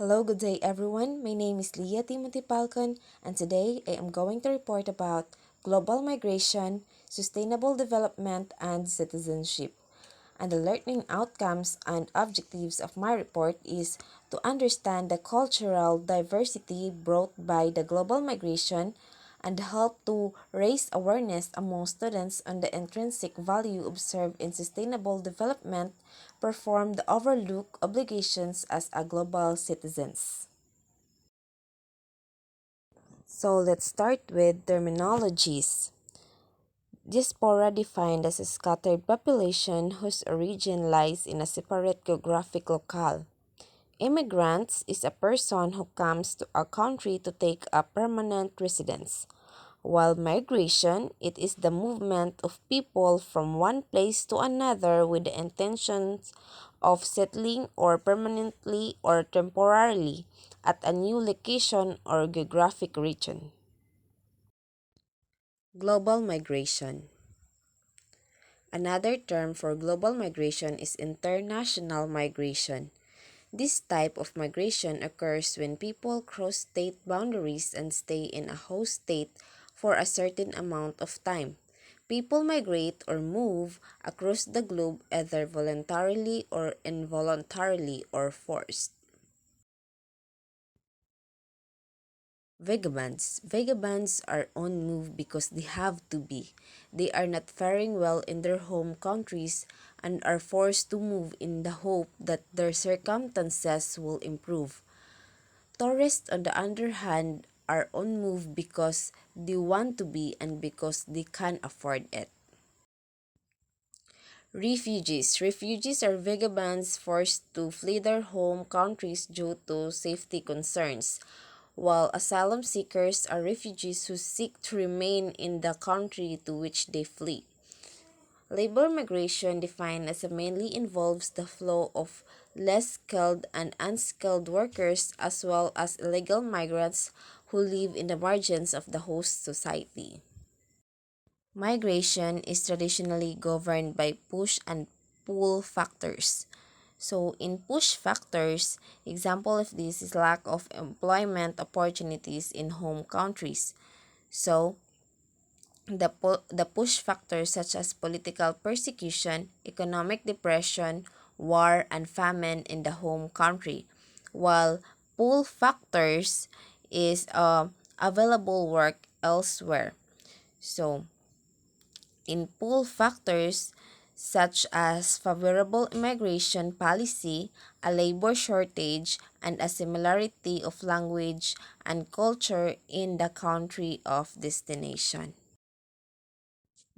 Hello, good day everyone. My name is Leah Timothy Palcon, and today I am going to report about global migration, sustainable development, and citizenship. And the learning outcomes and objectives of my report is to understand the cultural diversity brought by the global migration and help to raise awareness among students on the intrinsic value observed in sustainable development, perform the overlooked obligations as a global citizens. So let's start with terminologies. Diaspora defined as a scattered population whose origin lies in a separate geographic locale. Immigrants is a person who comes to a country to take a permanent residence, while migration it is the movement of people from one place to another with the intentions of settling or permanently or temporarily at a new location or geographic region. Global migration. Another term for global migration is international migration. This type of migration occurs when people cross state boundaries and stay in a host state for a certain amount of time. People migrate or move across the globe either voluntarily or involuntarily or forced. Vagabonds are on move because they have to be. They are not faring well in their home countries and are forced to move in the hope that their circumstances will improve. Tourists, on the other hand, are on move because they want to be and because they can afford it. Refugees are vagabonds forced to flee their home countries due to safety concerns, while asylum seekers are refugees who seek to remain in the country to which they flee. Labor migration, defined as mainly involves the flow of less skilled and unskilled workers as well as illegal migrants who live in the margins of the host society. Migration is traditionally governed by push and pull factors. So, in push factors, example of this is lack of employment opportunities in home countries. So, the push factors such as political persecution, economic depression, war, and famine in the home country, while pull factors is available work elsewhere. So, in pull factors such as favorable immigration policy, a labor shortage, and a similarity of language and culture in the country of destination.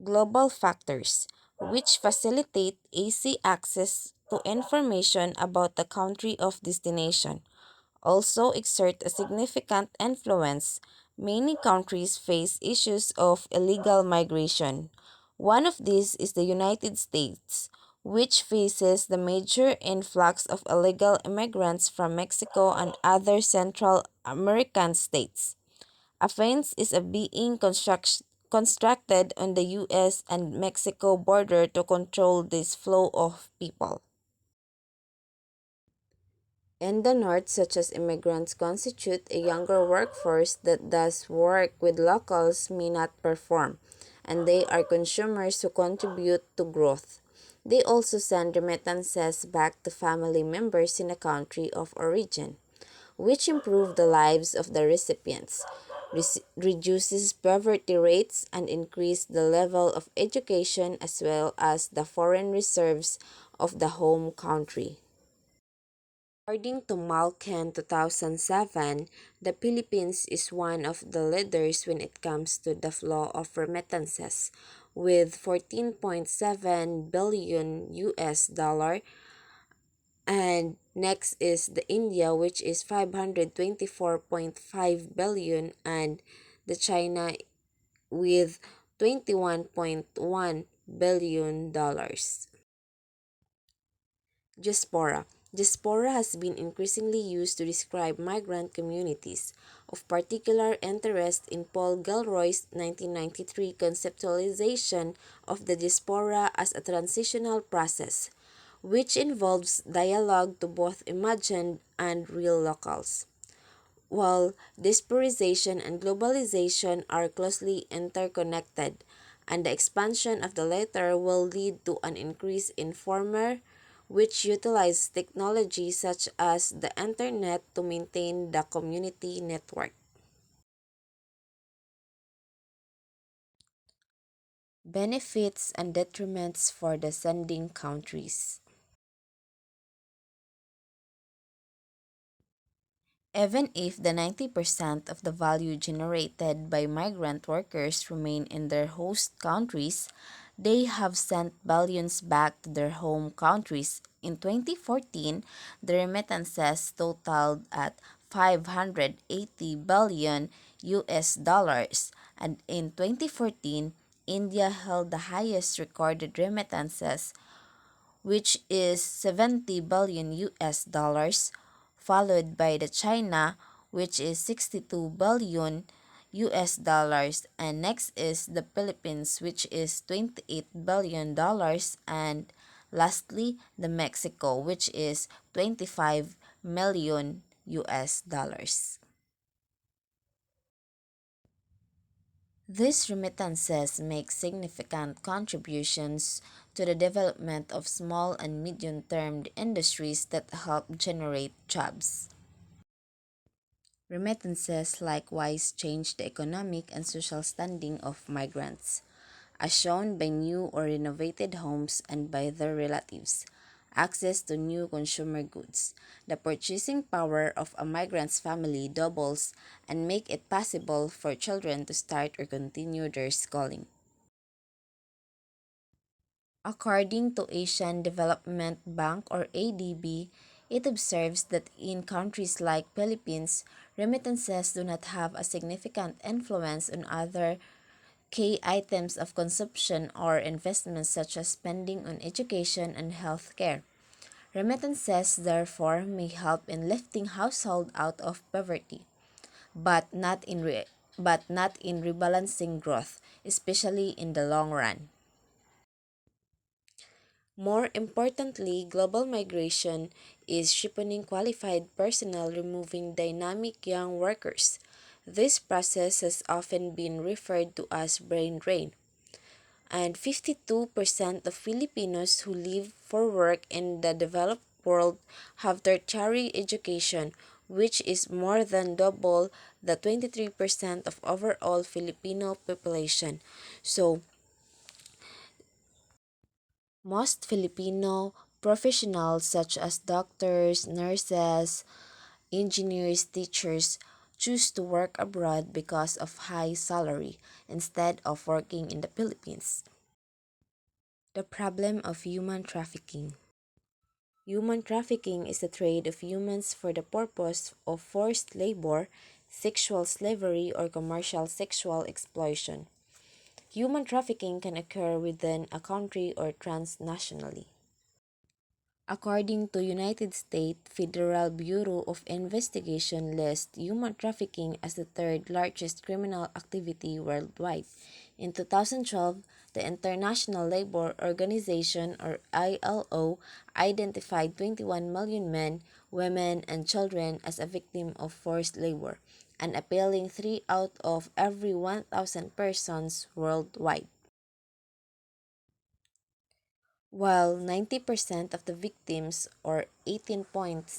Global factors, which facilitate easy access to information about the country of destination, also exert a significant influence. Many countries face issues of illegal migration. One of these is the United States, which faces the major influx of illegal immigrants from Mexico and other Central American states. A fence is being constructed on the US and Mexico border to control this flow of people. In the North, such as immigrants constitute a younger workforce that does work with locals may not perform, and they are consumers who contribute to growth. They also send remittances back to family members in the country of origin, which improve the lives of the recipients, reduces poverty rates, and increase the level of education as well as the foreign reserves of the home country. According to Malkin 2007, the Philippines is one of the leaders when it comes to the flow of remittances, with 14.7 billion US dollar, and next is the India, which is 524.5 billion, and the China with 21.1 billion dollars. Diaspora. Diaspora has been increasingly used to describe migrant communities. Of particular interest in Paul Gilroy's 1993 conceptualization of the diaspora as a transitional process, which involves dialogue to both imagined and real locals. While dispersation and globalization are closely interconnected, and the expansion of the latter will lead to an increase in former, which utilize technology such as the internet to maintain the community network. Benefits and detriments for the sending countries. Even if the 90% of the value generated by migrant workers remain in their host countries, they have sent billions back to their home countries. In 2014, the remittances totaled at 580 billion US dollars, and in 2014, India held the highest recorded remittances, which is 70 billion US dollars, followed by the China, which is 62 billion US dollars, and next is the Philippines, which is 28 billion dollars, and lastly the Mexico, which is 25 million US dollars. These remittances make significant contributions to the development of small and medium-term industries that help generate jobs. Remittances likewise change the economic and social standing of migrants, as shown by new or renovated homes and by their relatives, access to new consumer goods. The purchasing power of a migrant's family doubles and make it possible for children to start or continue their schooling. According to Asian Development Bank or ADB, it observes that in countries like Philippines, remittances do not have a significant influence on other key items of consumption or investments such as spending on education and healthcare. Remittances therefore may help in lifting household out of poverty, but not in rebalancing growth, especially in the long run. More importantly, global migration is cheapening qualified personnel, removing dynamic young workers. This process has often been referred to as brain drain, and 52% of Filipinos who live for work in the developed world have tertiary education, which is more than double the 23% of overall Filipino population. So, most Filipino professionals such as doctors, nurses, engineers, teachers choose to work abroad because of high salary instead of working in the Philippines. The problem of human trafficking. Human trafficking is the trade of humans for the purpose of forced labor, sexual slavery, or commercial sexual exploitation. Human trafficking can occur within a country or transnationally. According to United States Federal Bureau of Investigation lists human trafficking as the third largest criminal activity worldwide. In 2012, the International Labor Organization or ILO identified 21 million men, women, and children as a victim of forced labor, an appalling 3 out of every 1,000 persons worldwide. While 90% of the victims, or 18.7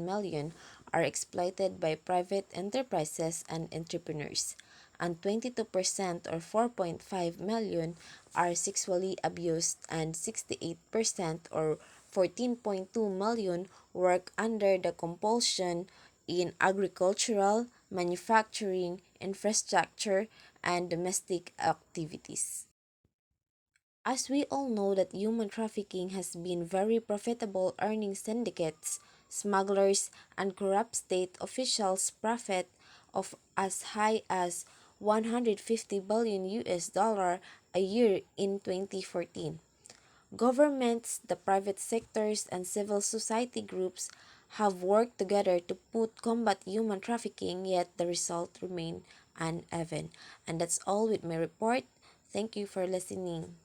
million, are exploited by private enterprises and entrepreneurs, and 22%, or 4.5 million, are sexually abused, and 68%, or 14.2 million, work under the compulsion in agricultural, manufacturing, infrastructure, and domestic activities. As we all know that human trafficking has been very profitable, earning syndicates, smugglers, and corrupt state officials profit of as high as 150 billion US dollar a year in 2014. Governments, the private sectors, and civil society groups have worked together to put combat human trafficking, yet the result remain uneven. And that's all with my report. Thank you for listening.